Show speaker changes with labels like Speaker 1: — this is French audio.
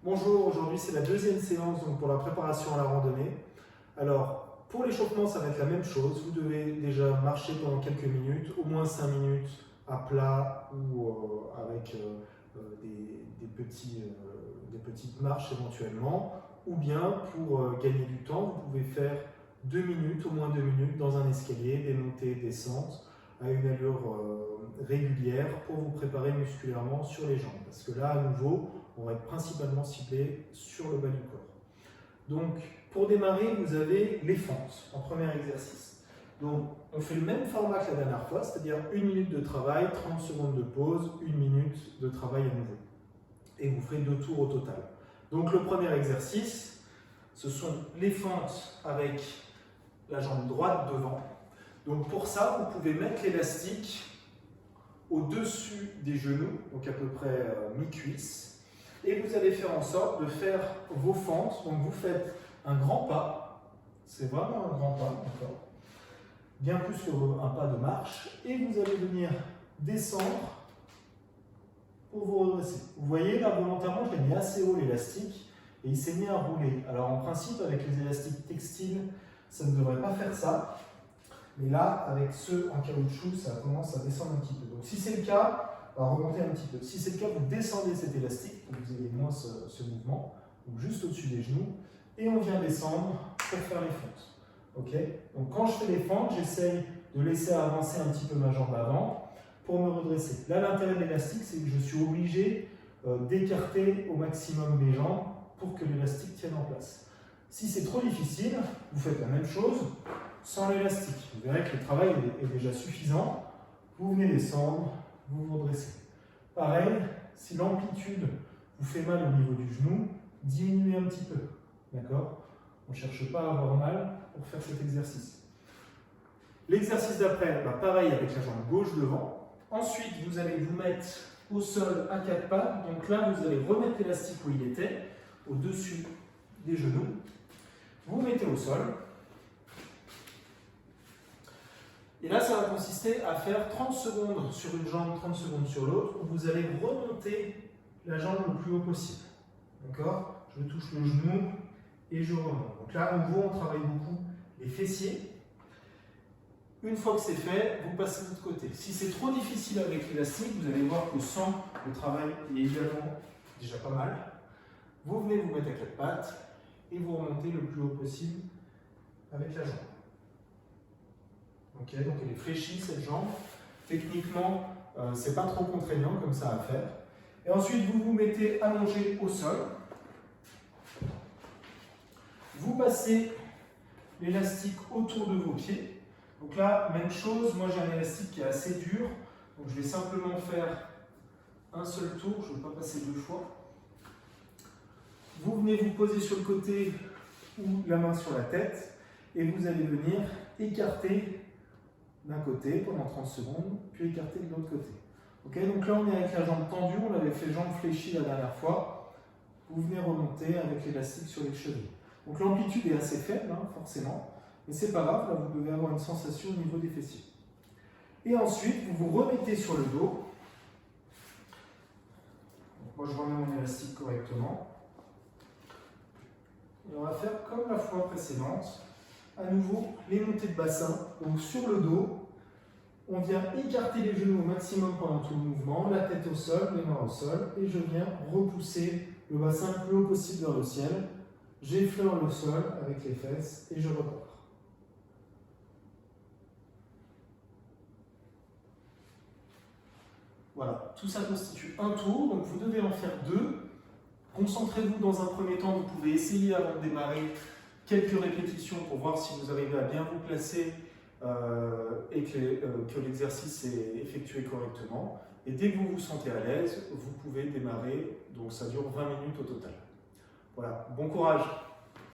Speaker 1: Bonjour, aujourd'hui c'est la deuxième séance donc pour la préparation à la randonnée. Alors, pour l'échauffement, ça va être la même chose. Vous devez déjà marcher pendant quelques minutes, au moins 5 minutes à plat ou avec des petites marches éventuellement. Ou bien, pour gagner du temps, vous pouvez faire 2 minutes, au moins 2 minutes, dans un escalier, des montées, descentes, à une allure régulière pour vous préparer musculairement sur les jambes. Parce que là, à nouveau, on va être principalement ciblé sur le bas du corps. Donc, pour démarrer, vous avez les fentes en premier exercice. Donc, on fait le même format que la dernière fois, c'est-à-dire 1 minute de travail, 30 secondes de pause, 1 minute de travail à nouveau. Et vous ferez 2 tours au total. Donc, le premier exercice, ce sont les fentes avec la jambe droite devant. Donc, pour ça, vous pouvez mettre l'élastique au-dessus des genoux, donc à peu près mi-cuisse. Et vous allez faire en sorte de faire vos fentes. Donc vous faites un grand pas, c'est vraiment un grand pas, d'accord, bien plus qu'un pas de marche. Et vous allez venir descendre pour vous redresser. Vous voyez là, volontairement, je l'ai mis assez haut l'élastique et il s'est mis à rouler. Alors en principe, avec les élastiques textiles, ça ne devrait pas faire ça. Mais là, avec ceux en caoutchouc, ça commence à descendre un petit peu. Donc si c'est le cas, on va remonter un petit peu. Si c'est le cas, vous descendez cet élastique pour que vous ayez moins ce mouvement, donc juste au-dessus des genoux, et on vient descendre pour faire les fentes. Okay, donc quand je fais les fentes, j'essaye de laisser avancer un petit peu ma jambe avant pour me redresser. Là, l'intérêt de l'élastique, c'est que je suis obligé d'écarter au maximum mes jambes pour que l'élastique tienne en place. Si c'est trop difficile, vous faites la même chose sans l'élastique. Vous verrez que le travail est déjà suffisant. Vous venez descendre, vous vous redressez. Pareil, si l'amplitude vous fait mal au niveau du genou, diminuez un petit peu. D'accord? On ne cherche pas à avoir mal pour faire cet exercice. L'exercice d'après, pareil avec la jambe gauche devant. Ensuite, vous allez vous mettre au sol à 4 pattes. Donc là, vous allez remettre l'élastique où il était, au-dessus des genoux. Vous vous mettez au sol. Et là, ça va consister à faire 30 secondes sur une jambe, 30 secondes sur l'autre, où vous allez remonter la jambe le plus haut possible. D'accord? Je touche le genou et je remonte. Donc là, à nouveau, on travaille beaucoup les fessiers. Une fois que c'est fait, vous passez de l'autre côté. Si c'est trop difficile avec l'élastique, vous allez voir que sans le travail, il est également déjà pas mal. Vous venez vous mettre à 4 pattes et vous remontez le plus haut possible avec la jambe. Okay, donc elle est fléchie cette jambe. Techniquement, c'est pas trop contraignant comme ça à faire. Et ensuite, vous vous mettez allongé au sol. Vous passez l'élastique autour de vos pieds. Donc là, même chose, moi j'ai un élastique qui est assez dur. Donc je vais simplement faire un seul tour, je ne vais pas passer 2 fois. Vous venez vous poser sur le côté ou la main sur la tête. Et vous allez venir écarter d'un côté pendant 30 secondes, puis écarter de l'autre côté. Okay, donc là, on est avec la jambe tendue, on avait fait jambe fléchie la dernière fois. Vous venez remonter avec l'élastique sur les chevilles. Donc l'amplitude est assez faible, forcément, mais c'est pas grave, là, vous devez avoir une sensation au niveau des fessiers. Et ensuite, vous vous remettez sur le dos. Donc, moi, je remets mon élastique correctement. Et on va faire comme la fois précédente. À nouveau, les montées de bassin, donc sur le dos, on vient écarter les genoux au maximum pendant tout le mouvement, la tête au sol, les mains au sol, et je viens repousser le bassin le plus haut possible vers le ciel. J'effleure le sol avec les fesses et je repars. Voilà, tout ça constitue un tour, donc vous devez en faire 2. Concentrez-vous dans un premier temps, vous pouvez essayer avant de démarrer quelques répétitions pour voir si vous arrivez à bien vous placer et que l'exercice est effectué correctement. Et dès que vous vous sentez à l'aise, vous pouvez démarrer, donc ça dure 20 minutes au total. Voilà, bon courage!